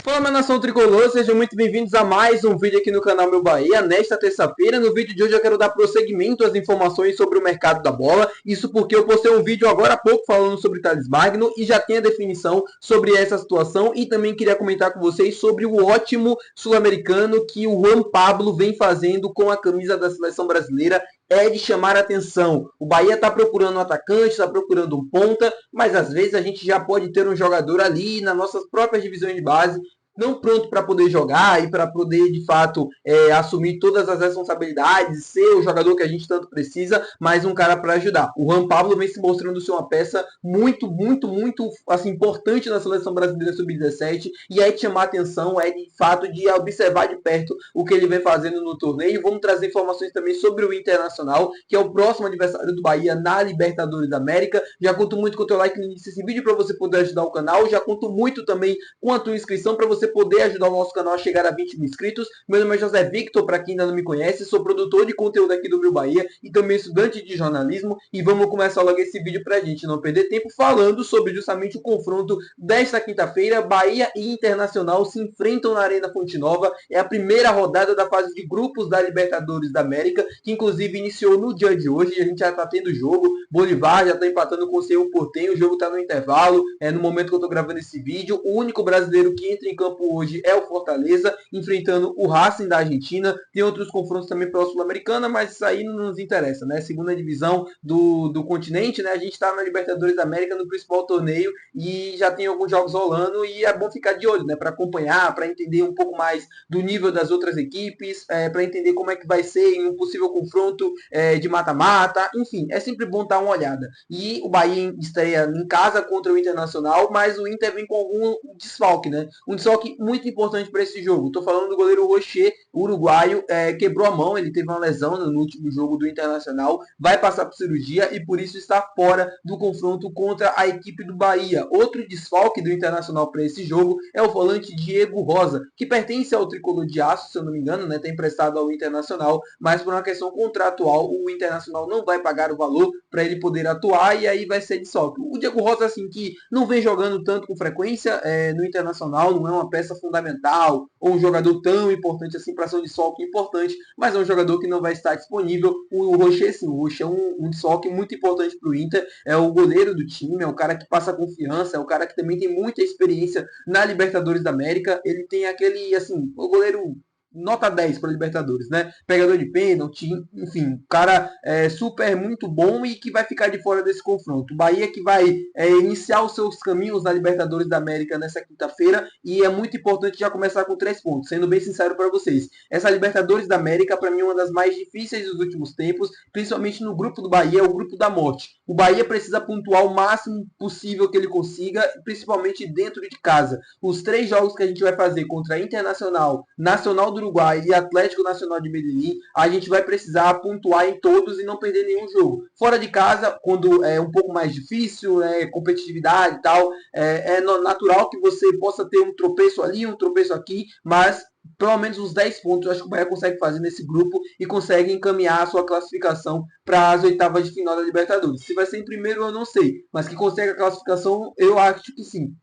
Fala, minha nação tricolor, sejam muito bem-vindos a mais um vídeo aqui no canal Meu Bahia. Nesta terça-feira, no vídeo de hoje eu quero dar prosseguimento às informações sobre o mercado da bola. Isso porque eu postei um vídeo agora há pouco falando sobre Thales Magno e já tem a definição sobre essa situação. E também queria comentar com vocês sobre o ótimo sul-americano que o Juan Pablo vem fazendo com a camisa da seleção brasileira. É de chamar a atenção. O Bahia está procurando um atacante, está procurando um ponta, mas às vezes a gente já pode ter um jogador ali nas nossas próprias divisões de base não pronto para poder jogar e para poder, de fato, assumir todas as responsabilidades, ser o jogador que a gente tanto precisa, mas um cara para ajudar. O Juan Pablo vem se mostrando ser uma peça muito assim, importante na seleção brasileira sub-17 e é de chamar a atenção, é de fato de observar de perto o que ele vem fazendo no torneio. Vamos trazer informações também sobre o Internacional, que é o próximo adversário do Bahia na Libertadores da América. Já conto muito com o teu like no início desse vídeo para você poder ajudar o canal, já conto muito também com a tua inscrição para você poder ajudar o nosso canal a chegar a 20 mil inscritos. Meu nome é José Victor, para quem ainda não me conhece, sou produtor de conteúdo aqui do Meu Bahia e também estudante de jornalismo. E vamos começar logo esse vídeo para a gente não perder tempo falando sobre justamente o confronto desta quinta-feira. Bahia e Internacional se enfrentam na Arena Fonte Nova. É a primeira rodada da fase de grupos da Libertadores da América, que inclusive iniciou no dia de hoje. A gente já está tendo jogo. Bolívar já está empatando com o Cerro Porteño. O jogo está no intervalo. No momento que eu estou gravando esse vídeo, o único brasileiro que entra em campo hoje é o Fortaleza, enfrentando o Racing da Argentina. Tem outros confrontos também pela Sul-Americana, mas isso aí não nos interessa, né? Segunda divisão do continente, né? A gente está na Libertadores da América, no principal torneio, e já tem alguns jogos rolando, e é bom ficar de olho, né? Para acompanhar, para entender um pouco mais do nível das outras equipes, para entender como é que vai ser em um possível confronto de mata-mata. Enfim, é sempre bom dar uma olhada. E o Bahia estreia em casa contra o Internacional, mas o Inter vem com algum desfalque, né? Um desfalque muito importante para esse jogo. Estou falando do goleiro Rocher, uruguaio, quebrou a mão, ele teve uma lesão no último jogo do Internacional, vai passar por cirurgia e por isso está fora do confronto contra a equipe do Bahia. Outro desfalque do Internacional para esse jogo é o volante Diego Rosa, que pertence ao tricolor de aço, se eu não me engano, né, está emprestado ao Internacional, mas por uma questão contratual, o Internacional não vai pagar o valor para ele poder atuar e aí vai ser desfalque. O Diego Rosa, assim, que não vem jogando tanto com frequência no Internacional, não é uma peça fundamental ou um jogador tão importante assim para ser um desfalque importante, mas é um jogador que não vai estar disponível. O Rocher, sim, o Rocher é um desfalque muito importante para o Inter, é o goleiro do time, é o cara que passa confiança, é o cara que também tem muita experiência na Libertadores da América. Ele tem aquele, assim, o goleiro nota 10 para Libertadores, né? Pegador de pênalti, enfim, cara super muito bom e que vai ficar de fora desse confronto. O Bahia que vai iniciar os seus caminhos na Libertadores da América nessa quinta-feira e é muito importante já começar com 3 pontos, sendo bem sincero para vocês. Essa Libertadores da América, para mim, é uma das mais difíceis dos últimos tempos, principalmente no grupo do Bahia, é o grupo da morte. O Bahia precisa pontuar o máximo possível que ele consiga, principalmente dentro de casa. Os 3 jogos que a gente vai fazer contra a Internacional, Nacional do Uruguai e Atlético Nacional de Medellín, a gente vai precisar pontuar em todos e não perder nenhum jogo. Fora de casa, quando é um pouco mais difícil, competitividade e tal, é natural que você possa ter um tropeço ali, um tropeço aqui, mas pelo menos uns 10 pontos eu acho que o Bahia consegue fazer nesse grupo e consegue encaminhar a sua classificação para as oitavas de final da Libertadores. Se vai ser em primeiro eu não sei, mas que consegue a classificação eu acho que sim.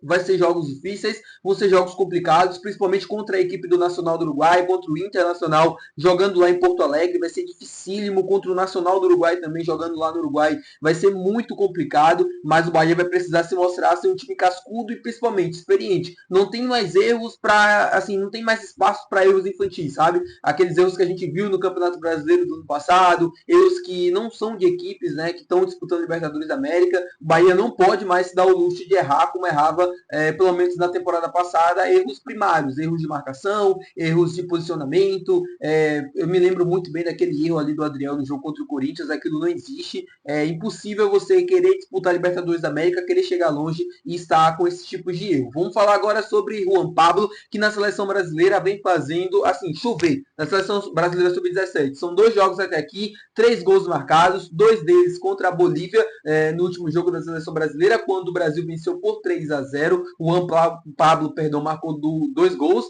Vai ser jogos difíceis, vão ser jogos complicados, principalmente contra a equipe do Nacional do Uruguai, contra o Internacional, jogando lá em Porto Alegre, vai ser dificílimo, contra o Nacional do Uruguai também, jogando lá no Uruguai, vai ser muito complicado, mas o Bahia vai precisar se mostrar ser um time cascudo e principalmente experiente. Não tem mais erros para, assim, não tem mais espaço para erros infantis, sabe? Aqueles erros que a gente viu no Campeonato Brasileiro do ano passado, erros que não são de equipes, né, que estão disputando Libertadores da América. O Bahia não pode mais se dar o luxo de errar como errava pelo menos na temporada passada, erros primários, erros de marcação, erros de posicionamento. Eu me lembro muito bem daquele erro ali do Adriel no jogo contra o Corinthians, aquilo não existe. É impossível você querer disputar a Libertadores da América, querer chegar longe e estar com esses tipos de erro. Vamos falar agora sobre Juan Pablo, que na seleção brasileira vem fazendo, assim, chover. Na seleção brasileira sub-17. São 2 jogos até aqui, 3 gols marcados, 2 deles contra a Bolívia, no último jogo da seleção brasileira, quando o Brasil venceu por 3-0. O Juan Pablo, marcou 2 gols.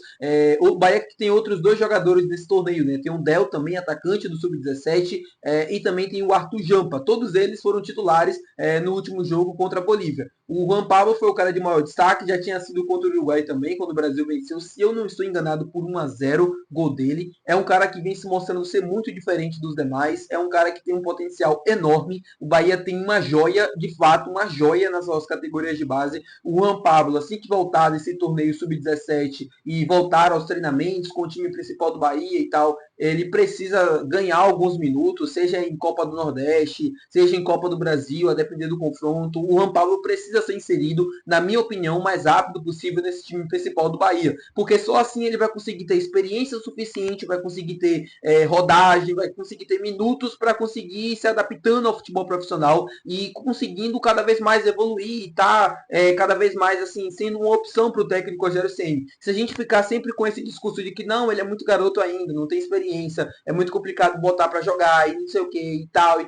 O Bahia que tem outros 2 jogadores nesse torneio, né? Tem o Del também, atacante do Sub-17, e também tem o Arthur Jampa. Todos eles foram titulares no último jogo contra a Bolívia. O Juan Pablo foi o cara de maior destaque, já tinha sido contra o Uruguai também, quando o Brasil venceu, se eu não estou enganado, por 1-0, gol dele. É um cara que vem se mostrando ser muito diferente dos demais, é um cara que tem um potencial enorme. O Bahia tem uma joia, de fato, uma joia nas suas categorias de base. O Juan Pablo, assim que voltar desse torneio sub-17 e voltar aos treinamentos com o time principal do Bahia e tal, ele precisa ganhar alguns minutos, seja em Copa do Nordeste, seja em Copa do Brasil, a depender do confronto. O Juan Pablo precisa ser inserido, na minha opinião, o mais rápido possível nesse time principal do Bahia, porque só assim ele vai conseguir ter experiência suficiente, vai conseguir ter rodagem, vai conseguir ter minutos para conseguir se adaptando ao futebol profissional e conseguindo cada vez mais evoluir e tá cada vez mais assim sendo uma opção para o técnico Rogério Ceni. Se a gente ficar sempre com esse discurso de que não, ele é muito garoto ainda, não tem experiência, é muito complicado botar para jogar e não sei o que e tal,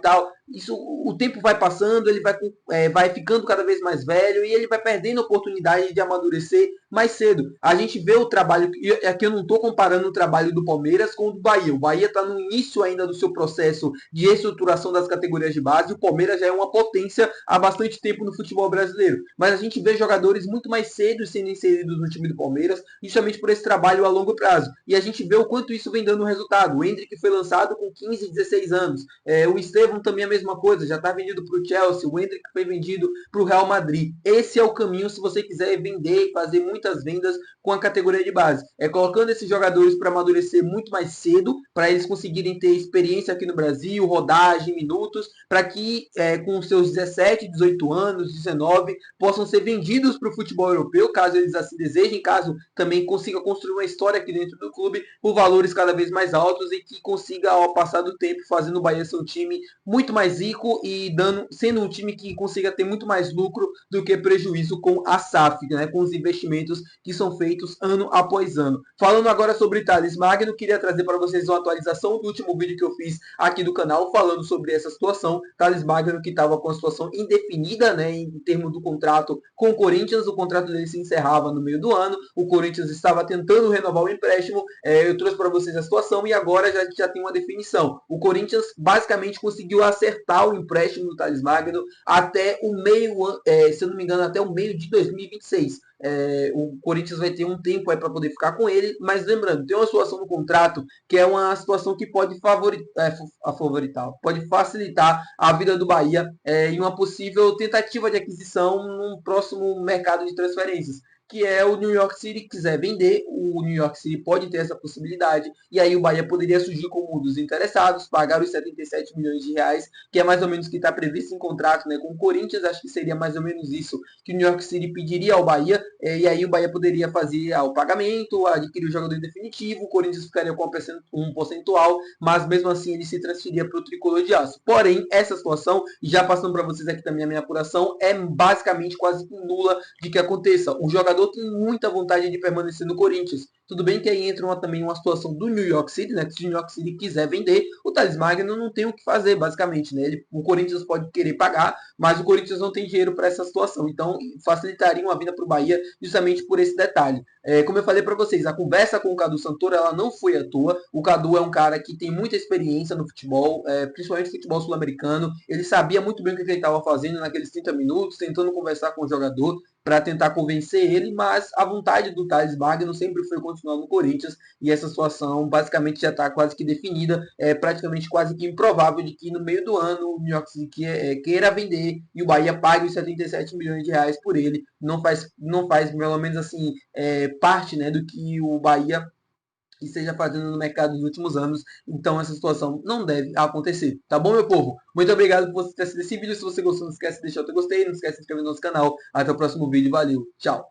isso o tempo vai passando, ele vai ficando cada vez mais velho e ele vai perdendo a oportunidade de amadurecer mais cedo. A gente vê o trabalho, e aqui eu não estou comparando o trabalho do Palmeiras com o do Bahia. O Bahia está no início ainda do seu processo de estruturação das categorias de base, o Palmeiras já é uma potência há bastante tempo no futebol brasileiro. Mas a gente vê jogadores muito mais cedo sendo inseridos no time do Palmeiras, justamente por esse trabalho a longo prazo. E a gente vê o quanto isso vem dando resultado. O Endrick foi lançado com 15, 16 anos. O Estevão também é a mesma coisa, já está vendido para o Chelsea, o Endrick foi vendido para o Real Madrid. Esse é o caminho se você quiser vender e fazer muitas vendas com a categoria de base. É colocando esses jogadores para amadurecer muito mais cedo, para eles conseguirem ter experiência aqui no Brasil, rodagem, minutos, para que com seus 17, 18 anos, 19, possam ser vendidos para o futebol europeu, caso eles assim desejem, caso também consiga construir uma história aqui dentro do clube por valores cada vez mais altos e que consiga, ao passar do tempo, fazendo o Bahia ser um time muito mais rico e sendo um time que consiga ter muito mais lucro do que prejuízo com a SAF, né, com os investimentos que são feitos ano após ano. Falando agora sobre Thales Magno, queria trazer para vocês uma atualização do último vídeo que eu fiz aqui do canal, falando sobre essa situação. Thales Magno, que estava com a situação indefinida, né, em termos do contrato com o Corinthians, o contrato dele se encerrava no meio do ano, o Corinthians estava tentando renovar o empréstimo, eu trouxe para vocês a situação e agora já tem uma definição. O Corinthians basicamente conseguiu acertar o empréstimo do Thales Magno até o meio, se eu não me engano, até o meio de 2026. O Corinthians vai ter um tempo para poder ficar com ele, mas lembrando, tem uma situação no contrato que é uma situação que pode pode facilitar a vida do Bahia em uma possível tentativa de aquisição num próximo mercado de transferências, que é o New York City quiser vender, o New York City pode ter essa possibilidade, e aí o Bahia poderia surgir como um dos interessados, pagar os 77 milhões de reais, que é mais ou menos o que está previsto em contrato, né, com o Corinthians. Acho que seria mais ou menos isso que o New York City pediria ao Bahia, e aí o Bahia poderia fazer o pagamento, adquirir o jogador em definitivo, o Corinthians ficaria com um percentual, mas mesmo assim ele se transferia para o tricolor de aço. Porém, essa situação, já passando para vocês aqui também a minha apuração, é basicamente quase nula de que aconteça. O jogador tem muita vontade de permanecer no Corinthians. Tudo bem que aí entra também uma situação do New York City, né? Que se o New York City quiser vender, o Thales Magno não tem o que fazer, basicamente, né? O Corinthians pode querer pagar, mas o Corinthians não tem dinheiro para essa situação. Então, facilitaria uma vinda para o Bahia justamente por esse detalhe. Como eu falei para vocês, a conversa com o Cadu Santoro, ela não foi à toa. O Cadu é um cara que tem muita experiência no futebol, principalmente futebol sul-americano. Ele sabia muito bem o que ele estava fazendo naqueles 30 minutos, tentando conversar com o jogador para tentar convencer ele, mas a vontade do Thales Magno sempre foi continuar no Corinthians e essa situação basicamente já está quase que definida, é praticamente quase que improvável de que no meio do ano o New York City queira vender e o Bahia pague os 77 milhões de reais por ele. Não faz pelo menos assim, parte, né, do que o Bahia esteja fazendo no mercado nos últimos anos. Então essa situação não deve acontecer. Tá bom, meu povo? Muito obrigado por você ter assistido esse vídeo. Se você gostou, não esquece de deixar o teu gostei, não esquece de se inscrever no nosso canal. Até o próximo vídeo. Valeu. Tchau.